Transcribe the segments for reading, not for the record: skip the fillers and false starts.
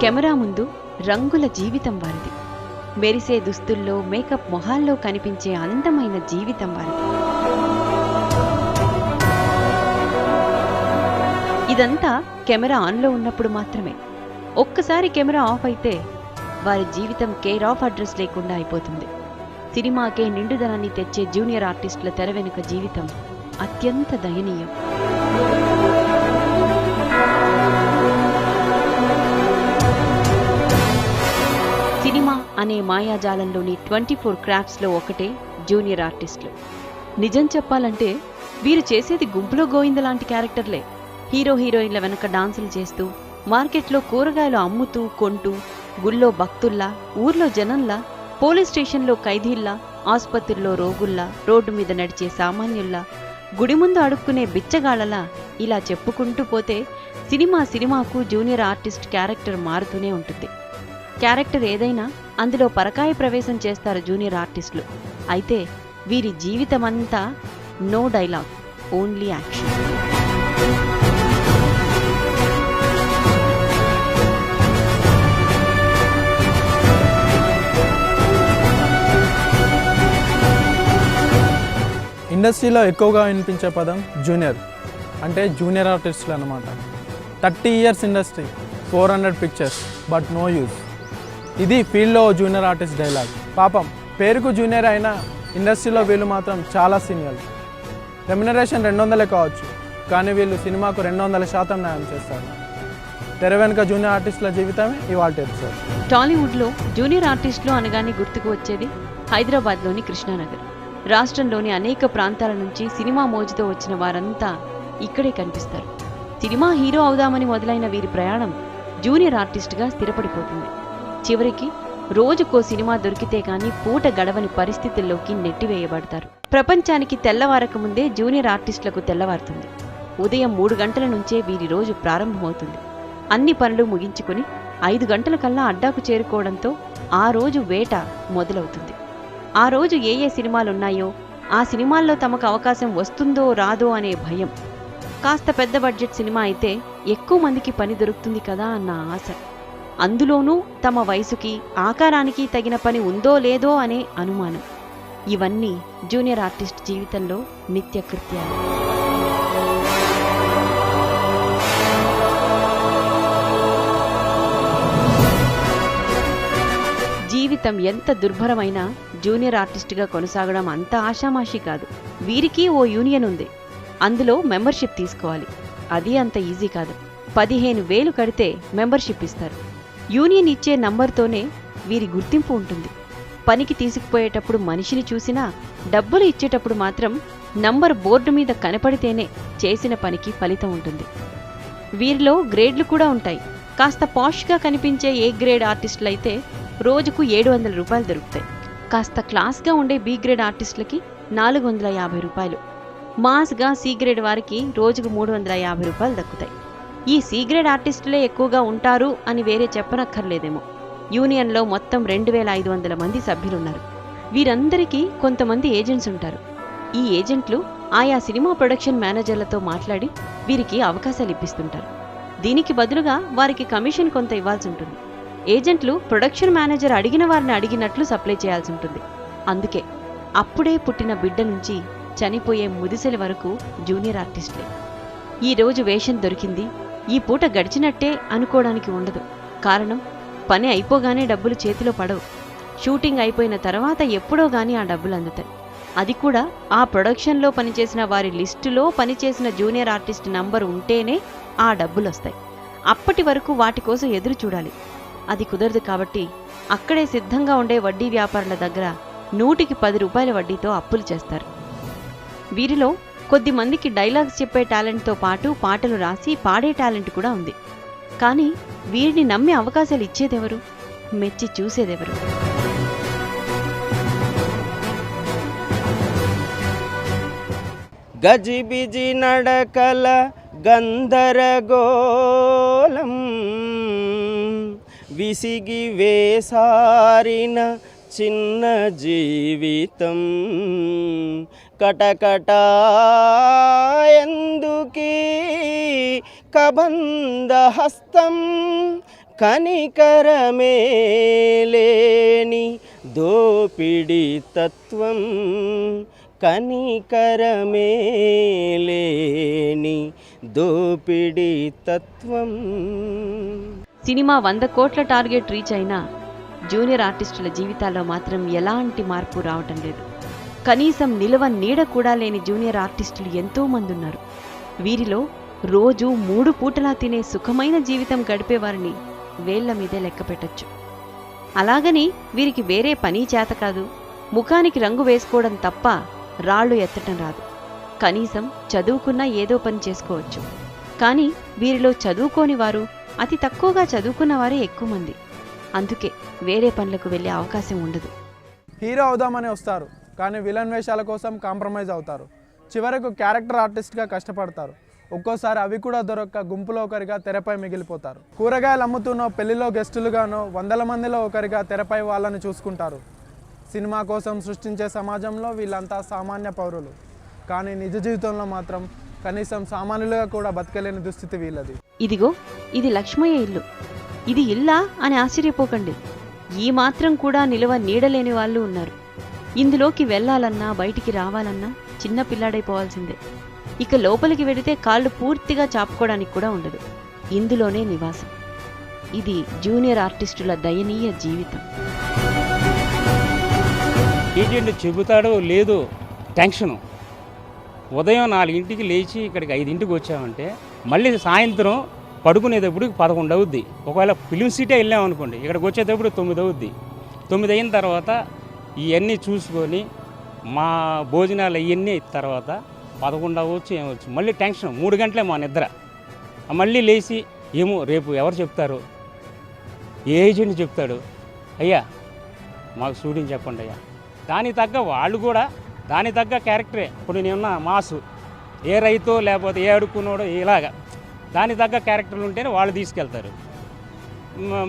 Camera ముందు రంగుల జీవితం వారిది. మెరిసే దుస్తుల్లో, మేకప్ మొహాల్లో కనిపించే అందమైన జీవితం వారిది. ఇదంతా కెమెరా ఆన్లో ఉన్నప్పుడు మాత్రమే. ఒక్కసారి కెమెరా ఆఫ్ అయితే వారి జీవితం కేర్ ఆఫ్ అడ్రస్ లేకుండా అయిపోతుంది. సినిమాకే నిండుదనాన్ని తెచ్చే జూనియర్ ఆర్టిస్టుల తెర వెనుక జీవితం అత్యంత దయనీయం. సినిమా అనే మాయాజాలంలోని 24 క్రాఫ్ట్స్లో ఒకటే జూనియర్ ఆర్టిస్టులు. నిజం చెప్పాలంటే వీరు చేసేది గుంపులో గోవింద లాంటి క్యారెక్టర్లే. హీరో హీరోయిన్ల వెనక డాన్సులు చేస్తూ, మార్కెట్లో కూరగాయలు అమ్ముతూ కొంటూ, గుళ్ళో భక్తుల్లా, ఊర్లో జనంలా, పోలీస్ స్టేషన్లో ఖైదీల్లా, ఆసుపత్రిలో రోగుల్లా, రోడ్డు మీద నడిచే సామాన్యుల్లా, గుడి ముందు అడుక్కునే బిచ్చగాళ్లలా ఇలా చెప్పుకుంటూ పోతే సినిమాకు జూనియర్ ఆర్టిస్ట్ క్యారెక్టర్ మారుతూనే ఉంటుంది. క్యారెక్టర్ ఏదైనా అందులో పరకాయ ప్రవేశం చేస్తారు జూనియర్ ఆర్టిస్టులు. అయితే వీరి జీవితమంతా నో డైలాగ్, ఓన్లీ యాక్షన్. ఇండస్ట్రీలో ఎక్కువగా వినిపించే పదం జూనియర్, అంటే జూనియర్ ఆర్టిస్టులు అన్నమాట. 30 years industry, 400 pictures, but no use. ఇది ఫీల్డ్లో జూనియర్ ఆర్టిస్ట్ డైలాగ్. పాపం పేరుకు జూనియర్ అయినా ఇండస్ట్రీలో వీళ్ళు మాత్రం చాలా సీనియర్. రెమ్యునరేషన్ 200 కావచ్చు, కానీ వీళ్ళు సినిమాకు 200% న్యాయం చేస్తారు. తెర వెనుక జూనియర్ ఆర్టిస్టుల జీవితమే ఇవాల్టి ఎపిసోడ్. టాలీవుడ్లో జూనియర్ ఆర్టిస్టులు అనగానే గుర్తుకు వచ్చేది హైదరాబాద్లోని కృష్ణానగర్. రాష్ట్రంలోని అనేక ప్రాంతాల నుంచి సినిమా మోజుతో వచ్చిన వారంతా ఇక్కడే కనిపిస్తారు. సినిమా హీరో అవుదామని మొదలైన వీరి ప్రయాణం జూనియర్ ఆర్టిస్టుగా స్థిరపడిపోతుంది. చివరికి రోజుకో సినిమా దొరికితే గానీ పూట గడవని పరిస్థితుల్లోకి నెట్టివేయబడతారు. ప్రపంచానికి తెల్లవారక ముందే జూనియర్ ఆర్టిస్టులకు తెల్లవారుతుంది. ఉదయం 3 గంటల నుంచే వీరి రోజు ప్రారంభమవుతుంది. అన్ని పనులు ముగించుకుని 5 గంటల కల్లా అడ్డాకు చేరుకోవడంతో ఆ రోజు వేట మొదలవుతుంది. ఆ రోజు ఏ సినిమాలున్నాయో, ఆ సినిమాల్లో తమకు అవకాశం వస్తుందో రాదో అనే భయం. కాస్త పెద్ద బడ్జెట్ సినిమా అయితే ఎక్కువ మందికి పని దొరుకుతుంది కదా అన్న ఆశ. అందులోనూ తమ వయసుకి, ఆకారానికి తగిన పని ఉందో లేదో అనే అనుమానం. ఇవన్నీ జూనియర్ ఆర్టిస్ట్ జీవితంలో నిత్యకృత్యాలు. జీవితం ఎంత దుర్భరమైనా జూనియర్ ఆర్టిస్టుగా కొనసాగడం అంత ఆషామాషి కాదు. వీరికి ఓ యూనియన్ ఉంది. అందులో మెంబర్షిప్ తీసుకోవాలి. అది అంత ఈజీ కాదు. 15,000 కడితే మెంబర్షిప్ ఇస్తారు. యూనియన్ ఇచ్చే నంబర్తోనే వీరి గుర్తింపు ఉంటుంది. పనికి తీసుకుపోయేటప్పుడు మనిషిని చూసినా, డబ్బులు ఇచ్చేటప్పుడు మాత్రం నంబర్ బోర్డు మీద కనపడితేనే చేసిన పనికి ఫలితం ఉంటుంది. వీరిలో గ్రేడ్లు కూడా ఉంటాయి. కాస్త పాష్గా కనిపించే ఏ గ్రేడ్ ఆర్టిస్టులైతే రోజుకు 700 రూపాయలు దొరుకుతాయి. కాస్త క్లాస్గా ఉండే బి గ్రేడ్ ఆర్టిస్టులకి 450 రూపాయలు. మాస్గా సి గ్రేడ్ వారికి రోజుకు 350 రూపాయలు దక్కుతాయి. ఈ సి గ్రేడ్ ఆర్టిస్టులే ఎక్కువగా ఉంటారు అని వేరే చెప్పనక్కర్లేదేమో. యూనియన్లో మొత్తం 2500 మంది సభ్యులున్నారు. వీరందరికీ కొంతమంది ఏజెంట్స్ ఉంటారు. ఈ ఏజెంట్లు ఆయా సినిమా ప్రొడక్షన్ మేనేజర్లతో మాట్లాడి వీరికి అవకాశాలు ఇప్పిస్తుంటారు. దీనికి బదులుగా వారికి కమిషన్ కొంత ఇవ్వాల్సి ఉంటుంది. ఏజెంట్లు ప్రొడక్షన్ మేనేజర్ అడిగిన వారిని అడిగినట్లు సప్లై చేయాల్సి ఉంటుంది. అందుకే అప్పుడే పుట్టిన బిడ్డ నుంచి చనిపోయే ముదిసెల వరకు జూనియర్ ఆర్టిస్టులే. ఈ రోజు వేషం దొరికింది, ఈ పూట గడిచినట్టే అనుకోవడానికి ఉండదు. కారణం, పని అయిపోగానే డబ్బులు చేతిలో పడవు. షూటింగ్ అయిపోయిన తర్వాత ఎప్పుడో గానీ ఆ డబ్బులు అందుతాయి. అది కూడా ఆ ప్రొడక్షన్లో పనిచేసిన వారి లిస్టులో పనిచేసిన జూనియర్ ఆర్టిస్ట్ నంబర్ ఉంటేనే ఆ డబ్బులు వస్తాయి. అప్పటి వరకు వాటి కోసం ఎదురు చూడాలి. అది కుదరదు కాబట్టి అక్కడే సిద్ధంగా ఉండే వడ్డీ వ్యాపారుల దగ్గర 100కి 10 రూపాయల వడ్డీతో అప్పులు చేస్తారు. వీరిలో కొద్ది మందికి డైలాగ్స్ చెప్పే టాలెంట్తో పాటు పాటలు రాసి పాడే టాలెంట్ కూడా ఉంది. కానీ వీరిని నమ్మి అవకాశాలు ఇచ్చేదెవరు? మెచ్చి చూసేదెవరు? గజిబిజి నడకల గందరగోళం, విసిగి వేసారిన చిన్న జీవితం, కటకటా ఎందుకీ కబంధ హస్తం, కనికరమే లేని దోపిడి తత్వం, కనికరమే లేని దోపిడి తత్వం. సినిమా 100 కోట్ల టార్గెట్ రీచ్ అయినా జూనియర్ ఆర్టిస్టుల జీవితాల్లో మాత్రం ఎలాంటి మార్పు రావటం లేదు. కనీసం నిలవ నీడ కూడా లేని జూనియర్ ఆర్టిస్టులు ఎంతో మంది ఉన్నారు. వీరిలో రోజు 3 పూటలా తినే సుఖమైన జీవితం గడిపేవారిని వేళ్ల మీదే లెక్క పెట్టొచ్చు. అలాగని వీరికి వేరే పని చేత కాదు, ముఖానికి రంగు వేసుకోవడం తప్ప రాళ్లు ఎత్తటం రాదు. కనీసం చదువుకున్నా ఏదో పని చేసుకోవచ్చు. కానీ వీరిలో చదువుకోని వారు, అతి తక్కువగా చదువుకున్నవారే ఎక్కువ మంది. అందుకే వేరే పనులకు వెళ్ళే అవకాశం ఉండదు. హీరో అవుదామని వస్తారు, కానీ విలన్ వేషాల కోసం కాంప్రమైజ్ అవుతారు. చివరకు క్యారెక్టర్ ఆర్టిస్ట్గా కష్టపడతారు. ఒక్కోసారి అవి కూడా దొరక్క గుంపులో ఒకరిగా తెరపై మిగిలిపోతారు. కూరగాయలు అమ్ముతున్నో, పెళ్లిలో గెస్టులుగానో 100 మందిలో ఒకరిగా తెరపై వాళ్ళని చూసుకుంటారు. సినిమా కోసం సృష్టించే సమాజంలో వీళ్ళంతా సామాన్య పౌరులు. కానీ నిజ జీవితంలో మాత్రం కనీసం సామాన్యులుగా కూడా బతకలేని దుస్థితి వీళ్ళది. ఇదిగో ఇది లక్ష్మయ్య ఇల్లు. ఇది ఇల్లా అని ఆశ్చర్యపోకండి. ఈ మాత్రం కూడా నిలువ నీడలేని వాళ్ళు ఉన్నారు. ఇందులోకి వెళ్లాలన్నా బయటికి రావాలన్నా చిన్న పిల్లాడైపోవాల్సిందే. ఇక లోపలికి వెడితే కాళ్ళు పూర్తిగా చాపుకోవడానికి కూడా ఉండదు. ఇందులోనే నివాసం. ఇది జూనియర్ ఆర్టిస్టుల దయనీయ జీవితం. ఏజెంట్ చెబుతాడో లేదో టెన్షను. ఉదయం 4ంటికి లేచి ఇక్కడికి 5ంటికి వచ్చామంటే మళ్ళీ సాయంత్రం పడుకునేటప్పుడు 11 అవుద్ది. ఒకవేళ ఫిలిం సిటీ వెళ్ళామనుకోండి, ఇక్కడికి వచ్చేటప్పుడు 9 అవుద్ది. 9 అయిన తర్వాత ఇవన్నీ చూసుకొని మా భోజనాలు అవన్నీ తర్వాత 11 అవ్వచ్చు, ఏమవచ్చు. మళ్ళీ టెన్షన్. 3 గంటలే మా నిద్ర. మళ్ళీ లేచి ఏమో రేపు ఎవరు చెప్తారు, ఏ ఏజెంట్ చెప్తాడు, అయ్యా మాకు షూటింగ్ చెప్పండి అయ్యా. దానికి తగ్గ వాళ్ళు కూడా దానికి తగ్గ క్యారెక్టరే. ఇప్పుడు నేనున్న మాసు, ఏ రైతో లేకపోతే ఏ అడుక్కున్నాడో ఇలాగా దానికి తగ్గ క్యారెక్టర్లు ఉంటేనే వాళ్ళు తీసుకెళ్తారు.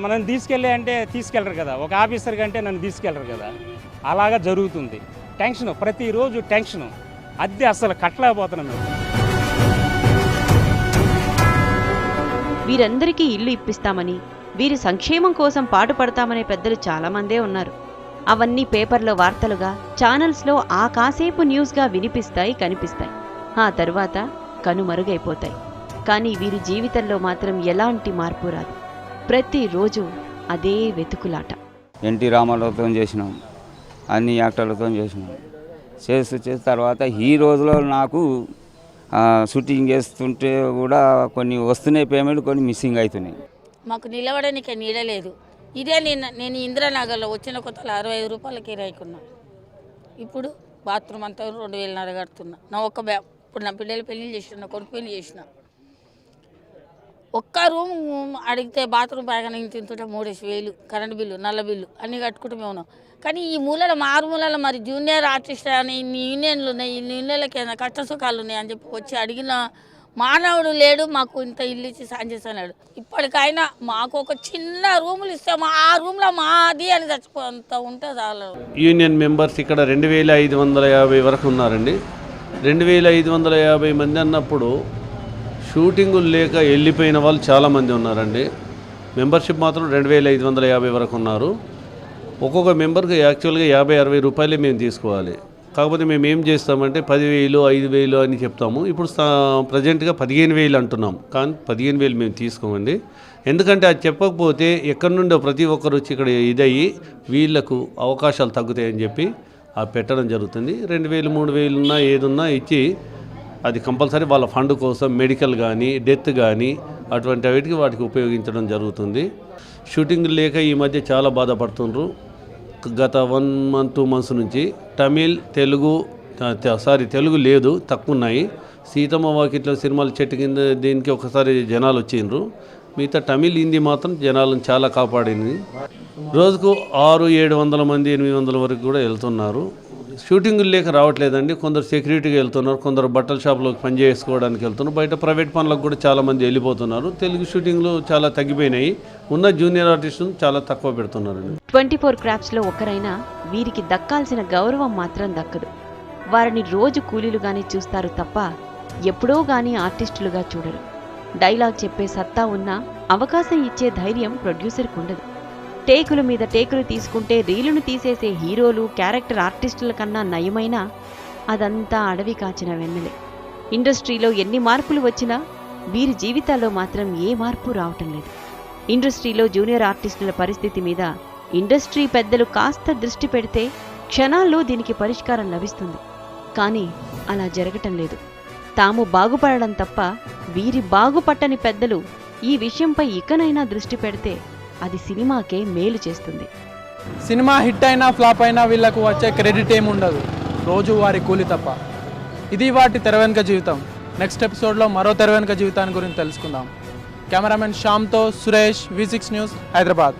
మనం తీసుకెళ్ళే అంటే తీసుకెళ్ళరు కదా, ఒక ఆఫీసర్ కంటే నన్ను తీసుకెళ్ళరు కదా. అలాగా జరుగుతుంది. టెన్షను, ప్రతిరోజు టెన్షను. అద్దె అసలు కట్టలేకపోతున్నాం మేము. వీరందరికీ ఇల్లు ఇప్పిస్తామని, వీరి సంక్షేమం కోసం పాటుపడతామనే పెద్దలు చాలామందే ఉన్నారు. అవన్నీ పేపర్లో వార్తలుగా, ఛానల్స్లో ఆ కాసేపు న్యూస్గా వినిపిస్తాయి, కనిపిస్తాయి. ఆ తరువాత కనుమరుగైపోతాయి. కానీ వీరి జీవితంలో మాత్రం ఎలాంటి మార్పు రాదు. ప్రతిరోజు అదే వెతుకులాట. ఎన్టీ రామారావుతో చేసినాం, అన్ని యాక్టర్లతో చేసినాం. చేసిన తర్వాత ఈ రోజులో నాకు షూటింగ్ చేస్తుంటే కూడా కొన్ని వస్తున్నాయి పేమెంట్, కొన్ని మిస్సింగ్ అవుతున్నాయి. మాకు నిలబడడానికి నీడలేదు. ఇదే నేను ఇందిరానగర్లో వచ్చిన కొత్తలో 65 రూపాయల కిరాయికున్నా. ఇప్పుడు బాత్రూమ్ అంతా 2,500 కడుతున్నా. నా ఇప్పుడు నా పిల్లలు పెళ్లి చేసిన, నా కొడుకు పెళ్లి చేసిన. ఒక్క రూమ్ అడిగితే బాత్రూమ్ బాగా తింటుంటే 3,000 కరెంటు బిల్లు, నల్ల బిల్లు అన్నీ కట్టుకుంటూ మేము ఉన్నాం. కానీ ఈ మూలలో మారుమూలలో మరి జూనియర్ ఆర్టిస్ట్ అని ఇన్ని యూనియన్లు ఉన్నాయి, ఇన్ని యూనియన్లకి కష్ట సుఖాలు ఉన్నాయి అని చెప్పి వచ్చి అడిగిన మానవుడు లేడు. మాకు ఇంత ఇల్లు ఇచ్చి సాయం చేస్తున్నాడు. ఇప్పటికైనా మాకు ఒక చిన్న రూములు ఇస్తే ఆ రూమ్లో మాది అని చచ్చిపోంత ఉంటే చాలు. యూనియన్ మెంబర్స్ ఇక్కడ 2,550 వరకు ఉన్నారండి. 2,550 మంది అన్నప్పుడు షూటింగులు లేక వెళ్ళిపోయిన వాళ్ళు చాలామంది ఉన్నారండి. మెంబర్షిప్ మాత్రం 2,550 వరకు ఉన్నారు. ఒక్కొక్క మెంబర్కి యాక్చువల్గా 50-60 రూపాయలే మేము తీసుకోవాలి. కాకపోతే మేము ఏం చేస్తామంటే 10,000, 5,000 అని చెప్తాము. ఇప్పుడు ప్రజెంట్గా 15,000 అంటున్నాం. కానీ 15,000 మేము తీసుకోమండి. ఎందుకంటే అది చెప్పకపోతే ఎక్కడి నుండో ప్రతి ఒక్కరు వచ్చి ఇక్కడ ఇదయ్యి వీళ్లకు అవకాశాలు తగ్గుతాయని చెప్పి పెట్టడం జరుగుతుంది. 2,000, 3,000 ఉన్నా ఏదున్నా ఇచ్చి అది కంపల్సరీ వాళ్ళ ఫండ్ కోసం మెడికల్ కానీ, డెత్ కానీ అటువంటి వాటికి ఉపయోగించడం జరుగుతుంది. షూటింగ్ లేక ఈ మధ్య చాలా బాధపడుతుండ్రు. గత 1 month 2 months నుంచి తెలుగు లేదు, తక్కువ ఉన్నాయి. సీతమ్మ వాకిట్లో సినిమాలు చెట్టు కింద దీనికి ఒకసారి జనాలు వచ్చిండ్రు. మిగతా తమిళ్, హిందీ మాత్రం జనాలను చాలా కాపాడింది. రోజుకు 600-700 మంది 800 వరకు కూడా వెళ్తున్నారు. షూటింగులు లేక రావట్లేదండి. కొందరు సెక్యూరిటీగా వెళ్తున్నారు, కొందరు బట్టల షాప్లోకి పని చేసుకోవడానికి వెళ్తున్నారు. బయట ప్రైవేట్ పనులకు కూడా చాలామంది వెళ్ళిపోతున్నారు. తెలుగు షూటింగ్లు చాలా తగ్గిపోయినాయి. ఉన్న జూనియర్ ఆర్టిస్టులు చాలా తక్కువ పెడుతున్నారండి. 24 క్రాఫ్ట్స్లో ఒకరైనా వీరికి దక్కాల్సిన గౌరవం మాత్రం దక్కదు. వారిని రోజు కూలీలుగానే చూస్తారు తప్ప ఎప్పుడో గానీ ఆర్టిస్టులుగా చూడరు. డైలాగ్ చెప్పే సత్తా ఉన్నా అవకాశం ఇచ్చే ధైర్యం ప్రొడ్యూసర్కు ఉండదు. టేకుల మీద టేకులు తీసుకుంటే రీలును తీసేసే హీరోలు, క్యారెక్టర్ ఆర్టిస్టుల కన్నా నయమైనా అదంతా అడవి కాచిన వెన్నెలే. ఇండస్ట్రీలో ఎన్ని మార్పులు వచ్చినా వీరి జీవితాల్లో మాత్రం ఏ మార్పు రావటం లేదు. ఇండస్ట్రీలో జూనియర్ ఆర్టిస్టుల పరిస్థితి మీద ఇండస్ట్రీ పెద్దలు కాస్త దృష్టి పెడితే క్షణాల్లో దీనికి పరిష్కారం లభిస్తుంది. కానీ అలా జరగటం లేదు. తాము బాగుపడడం తప్ప వీరి బాగుపట్టని పెద్దలు ఈ విషయంపై ఇకనైనా దృష్టి పెడితే అది సినిమాకే మేలు చేస్తుంది. సినిమా హిట్ అయినా ఫ్లాప్ అయినా వీళ్లకు వచ్చే క్రెడిట్ ఏముండదు, రోజు వారి కూలి తప్ప. ఇది వాటి తెర వెనుక జీవితం. నెక్స్ట్ ఎపిసోడ్లో మరో తెర వెనుక జీవితాన్ని గురించి తెలుసుకుందాం. కెమెరామెన్ శ్యామ్తో సురేష్, V6 న్యూస్, హైదరాబాద్.